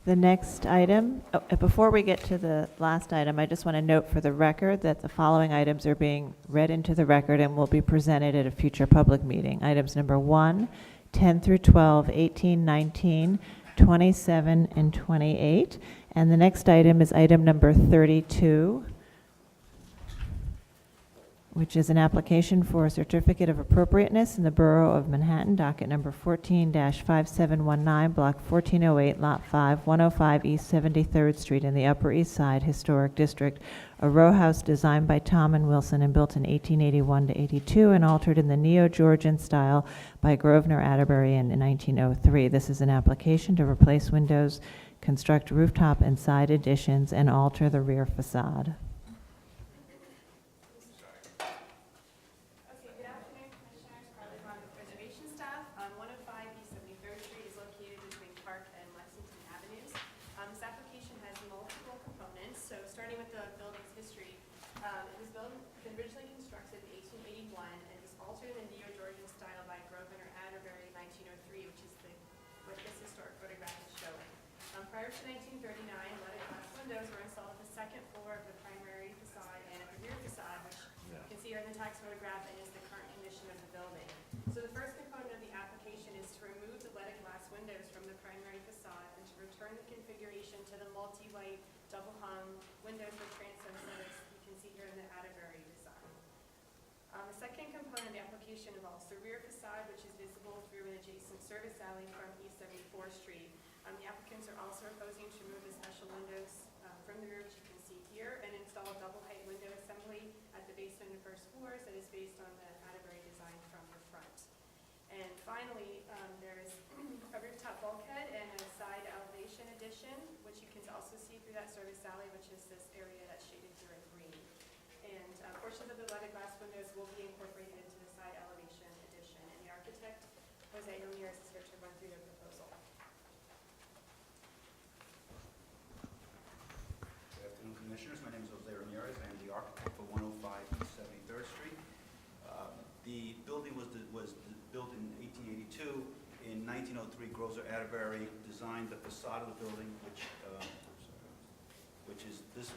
The next item, before we get to the last item, I just want to note for the record that the following items are being read into the record and will be presented at a future public meeting. Items number 1, 10 through 12, 18, 19, 27, and 28. And the next item is item number 32, which is an application for a certificate of appropriateness in the Borough of Manhattan, docket number 14-5719, block 1408, lot 5, 105 East 73rd Street in the Upper East Side Historic District, a row house designed by Tom and Wilson and built in 1881 to 82 and altered in the Neo-Georgian style by Grosvenor Atterbury in 1903. This is an application to replace windows, construct rooftop and side additions, and alter the rear facade. Prior to 1939, leaded glass windows were installed at the second floor of the primary facade and at the rear facade, which you can see here in the tax photograph and is the current condition of the building. So the first component of the application is to remove the leaded glass windows from the primary facade and to return the configuration to the multi-white double-hung windows with transome that you can see here in the Atterbury design. The second component of the application involves the rear facade, which is visible through an adjacent service alley from East 74th Street. The applicants are also proposing to remove the special windows from the rear, which you can see here, and install a double-height window assembly at the basement and first floors that is based on the Atterbury design from the front. And finally, there is a rooftop bulkhead and a side elevation addition, which you can also see through that service alley, which is this area that's shaded here in green. And portions of the leaded glass windows will be incorporated into the side elevation addition. And the architect, Jose Ramirez, is here to run through the proposal. Commissioners, my name is Jose Ramirez. I am the architect for 105 East 73rd Street. The building was built in 1882. In 1903, Grosvenor Atterbury designed the facade of the building, which is this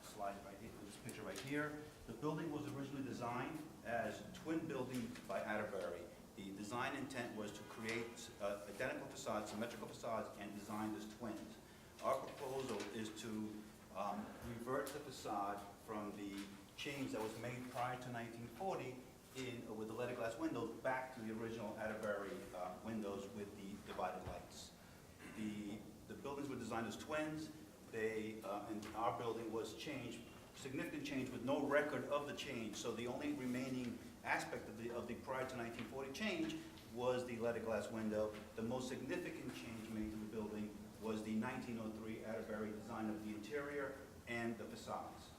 slide right here, this picture right here. The building was originally designed as twin building by Atterbury. The design intent was to create identical facades, symmetrical facades, and designed as twins. Our proposal is to revert the facade from the change that was made prior to 1940 with the leaded glass windows back to the original Atterbury windows with the divided lights. The buildings were designed as twins. And our building was changed, significant change with no record of the change. So the only remaining aspect of the prior to 1940 change was the leaded glass window. The most significant change made to the building was the 1903 Atterbury design of the interior and the facades.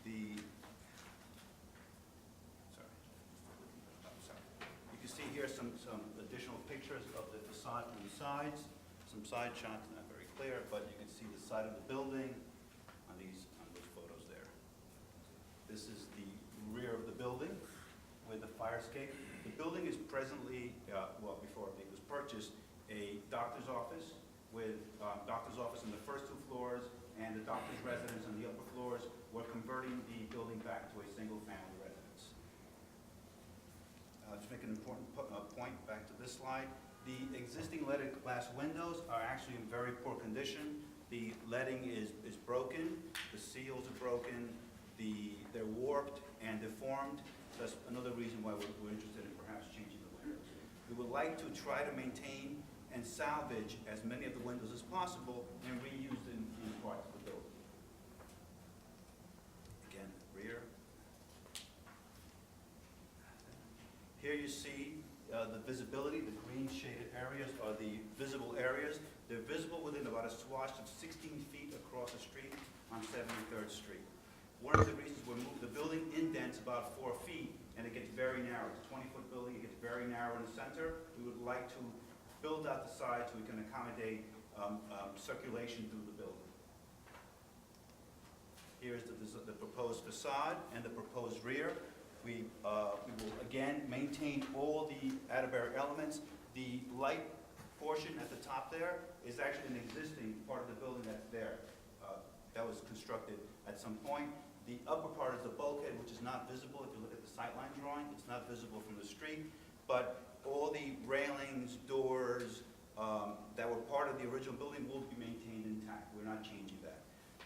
You can see here some additional pictures of the facade on the sides. Some side shots, not very clear, but you can see the side of the building on those photos there. This is the rear of the building with the fire escape. The building is presently, before it was purchased, a doctor's office with doctor's office on the first 2 floors and the doctor's residence on the upper floors. We're converting the building back to a single-family residence. Just make an important point back to this slide. The existing leaded glass windows are actually in very poor condition. The leading is broken, the seals are broken, they're warped and deformed. So that's another reason why we're interested in perhaps changing the windows. We would like to try to maintain and salvage as many of the windows as possible and reuse them in parts of the building. Again, rear. Here you see the visibility. The green shaded areas are the visible areas. They're visible within about a swath of 16 feet across the street on 73rd Street. One of the reasons the building indents about 4 feet and it gets very narrow. It's a 20-foot building. It gets very narrow in the center. We would like to build out the sides so we can accommodate circulation through the building. Here's the proposed facade and the proposed rear. We will again maintain all the Atterbury elements. The light portion at the top there is actually an existing part of the building that's there, that was constructed at some point. The upper part is the bulkhead, which is not visible. If you look at the sightline drawing, it's not visible from the street. But all the railings, doors that were part of the original building will be maintained intact. We're not changing that.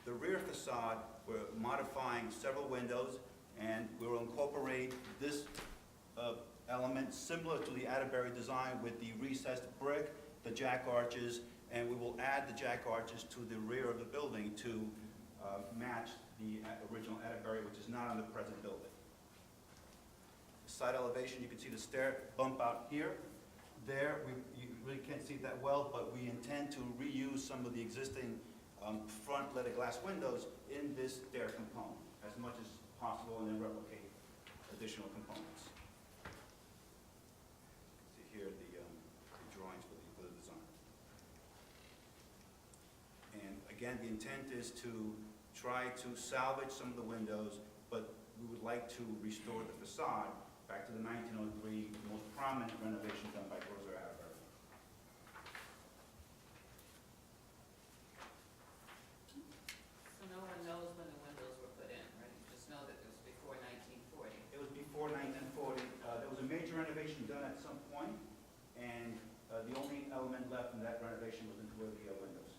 The rear facade, we're modifying several windows, and we will incorporate this element similar to the Atterbury design with the recessed brick, the jack arches, and we will add the jack arches to the rear of the building to match the original Atterbury, which is not on the present building. Side elevation, you can see the stair bump out here. There, you really can't see it that well, but we intend to reuse some of the existing front leaded glass windows in this stair component as much as possible, and then replicate additional components. See here the drawings for the design. And again, the intent is to try to salvage some of the windows, but we would like to restore the facade back to the 1903 most prominent renovation done by Grozer Atterbury. So no one knows when the windows were put in, right? You just know that it was before 1940. It was before 1940. There was a major renovation done at some point, and the only element left in that renovation was into the windows.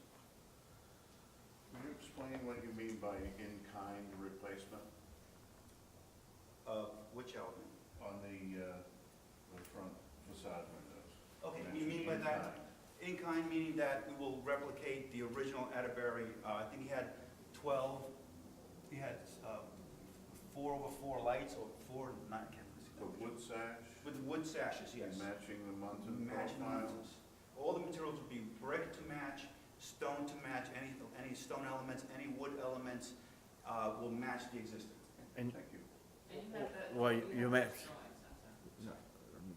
Can you explain what you mean by in-kind replacement Which element? on the front facade windows? Okay, Mention you mean by that? in-kind. In-kind meaning that we will replicate the original Atterbury. I think he had 12, he had 4/4 lights, or 4, not, I can't see The that. wood sash, With wood sashes, yes. matching the Munson Matching profile. lenses. All the materials will be brick to match, stone to match, any stone elements, any wood elements will match the existing. And Thank you. And you have the. Well, you you have meant- those drawings, I'm sorry.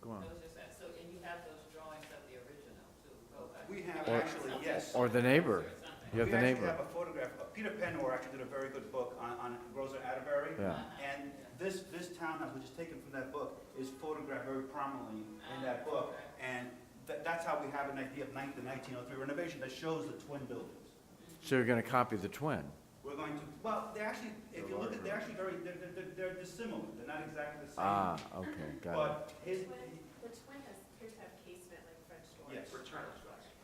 Go on. I was just asking, so, and you have those drawings of the original too, go back. We have Or- actually, yes. Or the neighbor. You have the We neighbor. actually have a photograph. Peter Penor actually did a very good book on Grozer Atterbury. Yeah. And this townhouse, which is taken from that book, is photographed very prominently in that book. And that's how we have an idea of the 1903 renovation that shows the twin buildings. So you're going to copy the twin? We're going to, well, they're actually, if you look at, they're actually they're dissimilar. They're not exactly the same. Ah, okay, got it. But his, The twin appears to have casement like French doors. yes,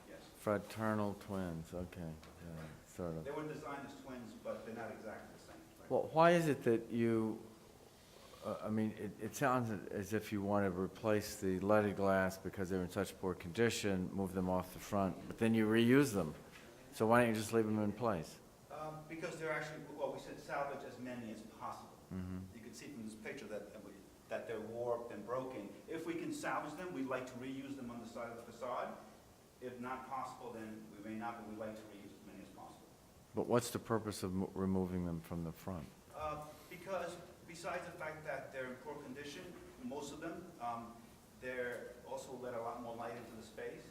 yes. Fraternal twins, okay, sort of. They were designed as twins, but they're not exactly the same. Right? Well, why is it that you, I mean, it sounds as if you want to replace the leaded glass because they're in such poor condition, move them off the front, but then you reuse them. So why don't you just leave them in place? Because they're actually, well, we said salvage as many as possible. Mhm. You can see from this picture that they're warped and broken. If we can salvage them, we'd like to reuse them on the side of the facade. If not possible, then we may not, but we'd like to reuse as many as possible. But what's the purpose of removing them from the front? Because besides the fact that they're in poor condition, most of them, they're also let a lot more light into the space.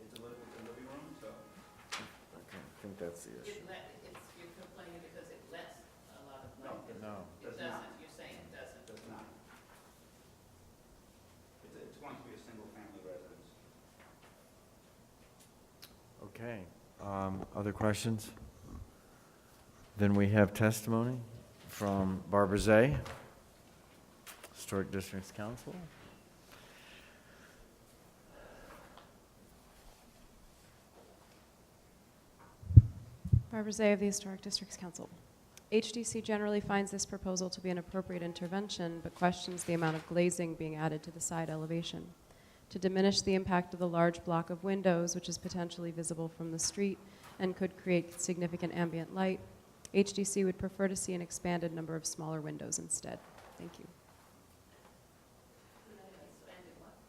It's a living room, so. Okay, I think that's the issue. You're complaining because it lets a lot of No, light. No. It does not. doesn't, you're saying it doesn't. Does not. It's going to be a single-family residence. Okay, other questions? Then we have testimony from Barbara Zay, Historic Districts Council. Barbara Zay of the Historic Districts Council. HDC generally finds this proposal to be an appropriate intervention, but questions the amount of glazing being added to the side elevation. To diminish the impact of the large block of windows, which is potentially visible from the street and could create significant ambient light, HDC would prefer to see an expanded number of smaller windows instead. Thank you.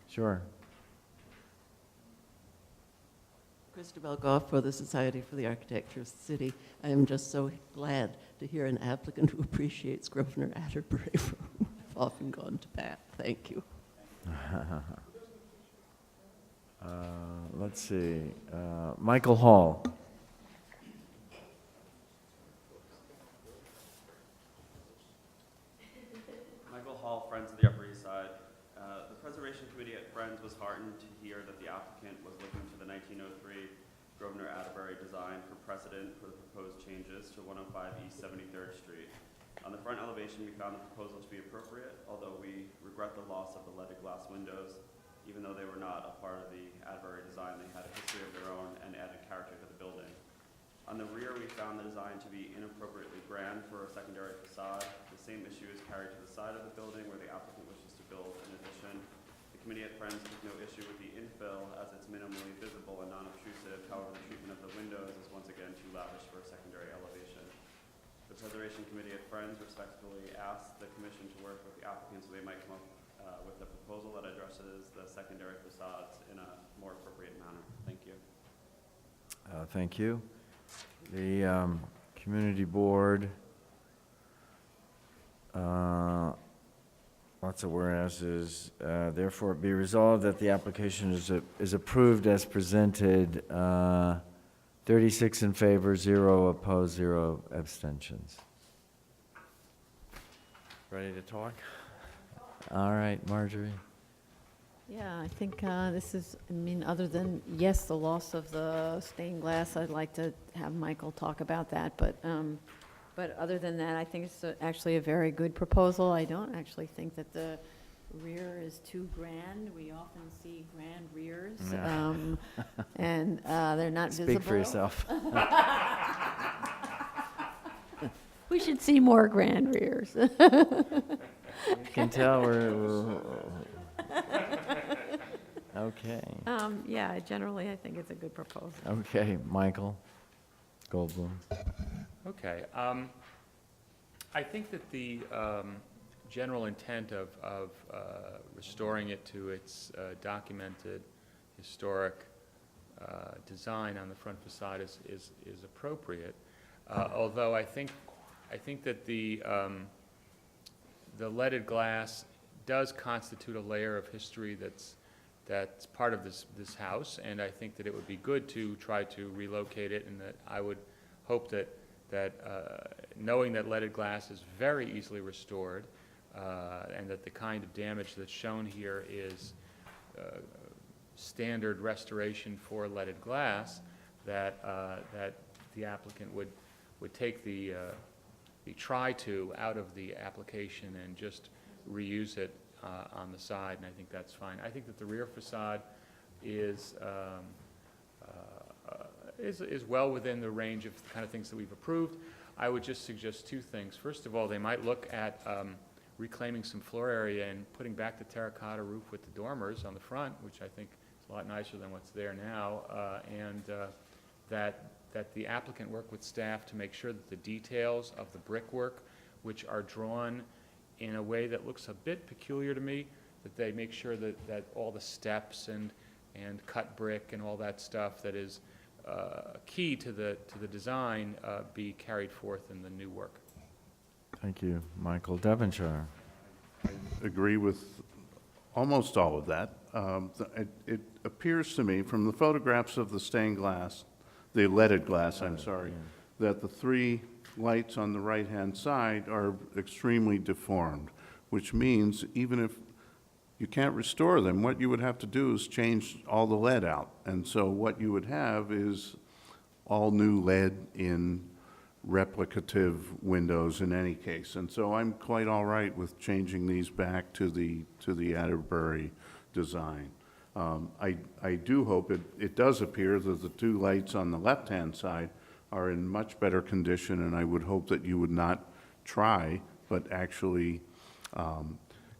Sure. Christabel Goff for the Society for the Architecture of the City. I am just so glad to hear an applicant who appreciates Grosvenor Atterbury. I've often gone to bat. Thank you. Let's see, Michael Hall. Michael Hall, Friends of the Upper East Side. The Preservation Committee at Friends was heartened to hear that the applicant was looking for the Atterbury design for precedent for the proposed changes to 105 East 73rd Street. On the front elevation, we found the proposal to be appropriate, although we regret the loss of the leaded glass windows. Even though they were not a part of the Atterbury design, they had a history of their own and added character to the building. On the rear, we found the design to be inappropriately grand for a secondary facade. The same issue is carried to the side of the building where the applicant wishes to build an addition. The committee at Friends took no issue with the infill as it's minimally visible and non-obtrusive. However, the treatment of the windows is once again too lavish for a secondary elevation. The Preservation Committee at Friends respectfully asked the commission to work with the applicant so they might come up with a proposal that addresses the secondary facades in a more appropriate manner. Thank you. Thank you. The community board, lots of whereases. Therefore, it be resolved that the application is approved as presented. 36 in favor, 0 opposed, 0 abstentions. Ready to talk? All right, Marjorie. Yeah, I think this is, I mean, other than, yes, the loss of the stained glass, I'd like to have Michael talk about that, but other than that, I think it's actually a very good proposal. I don't actually think that the rear is too grand. We often see grand rears, Yeah. and they're not visible. Speak for yourself. We should see more grand rears. You can tell we're okay. Yeah, generally, I think it's a good proposal. Okay, Michael Goldblum. Okay. I think that the general intent of restoring it to its documented historic design on the front facade is appropriate. Although I think that the leaded glass does constitute a layer of history that's part of this house, and I think that it would be good to try to relocate it, and that I would hope that knowing that leaded glass is very easily restored, and that the kind of damage that's shown here is standard restoration for leaded glass, that the applicant would take the try-to out of the application and just reuse it on the side, and I think that's fine. I think that the rear facade is well within the range of the kind of things that we've approved. I would just suggest two things. First of all, they might look at reclaiming some floor area and putting back the terracotta roof with the dormers on the front, which I think is a lot nicer than what's there now, and that the applicant work with staff to make sure that the details of the brickwork, which are drawn in a way that looks a bit peculiar to me, that they make sure that all the steps and cut brick and all that stuff that is key to the design be carried forth in the new work. Thank you, Michael. Devonshire. Agree with almost all of that. It appears to me from the photographs of the stained glass, the leaded glass, I'm sorry, that the three lights on the right-hand side are extremely deformed, which means even if you can't restore them, what you would have to do is change all the lead out. And so what you would have is all new lead in replicative windows in any case. And so I'm quite all right with changing these back to the Atterbury design. I do hope it does appear that the two lights on the left-hand side are in much better condition, and I would hope that you would not try, but actually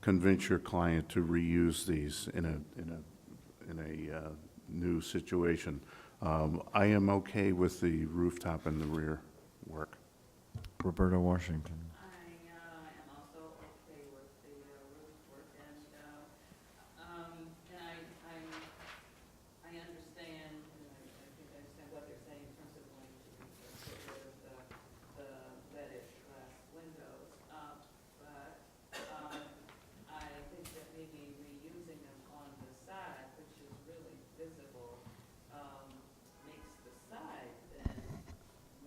convince your client to reuse these in a new situation. I am okay with the rooftop and the rear work. Roberta Washington. I am also okay with the roof work, and I understand, and I think I understand what they're saying in terms of wanting to get rid of the leaded glass windows, but I think that maybe reusing them on the side, which is really visible, makes the side then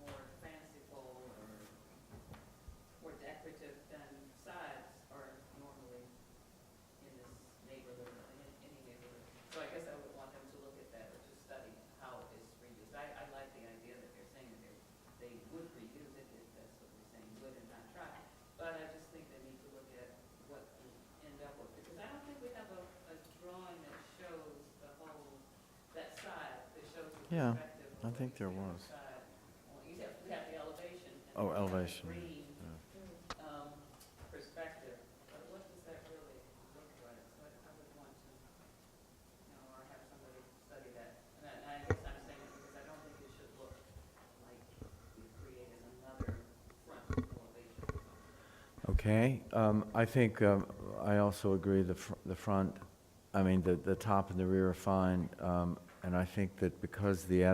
more fanciful or more decorative than sides are normally in this neighborhood or in any neighborhood. So I guess I would want them to look at that or to study how it is reused. I like the idea they would reuse it, if that's what you're saying, would and not try. But I just think they need to look at what we end up with, because I don't think we have a drawing that shows the whole, that side, that shows the Yeah, perspective. of I what think you there see on the was. side. Well, we have the elevation. and Oh, we have the elevation, green, yeah. perspective, but what does that really look like? So I would want to, or have somebody study that. And I guess I'm saying it because I don't think it should look like we created another front elevation or something. Okay, I think, I also agree the front, I mean, the top and the rear are fine, and I think that because the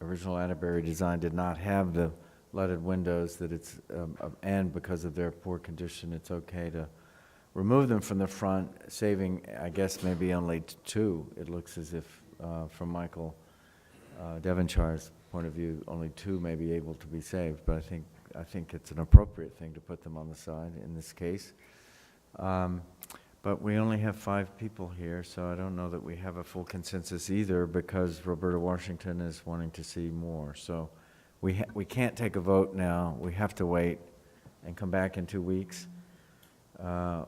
original Atterbury design did not have the leaded windows, that it's, and because of their poor condition, it's okay to remove them from the front, saving, I guess, maybe only two. It looks as if, from Michael Devonshire's point of view, only two may be able to be saved, but I think it's an appropriate thing to put them on the side in this case. But we only have 5 people here, so I don't know that we have a full consensus either, because Roberta Washington is wanting to see more. So we can't take a vote now. We have to wait and come back in 2 weeks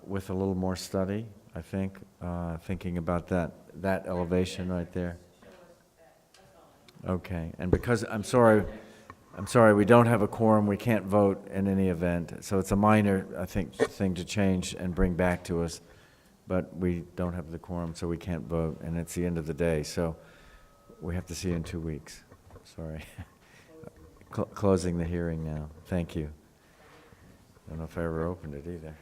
with a little more study, I think, thinking about that elevation right there. Okay, and because, I'm sorry, we don't have a quorum, we can't vote in any event, so it's a minor, I think, thing to change and bring back to us, but we don't have the quorum, so we can't vote, and it's the end of the day, so we have to see you in 2 weeks. Sorry. Closing the hearing now. Thank you. I don't know if I ever opened it either.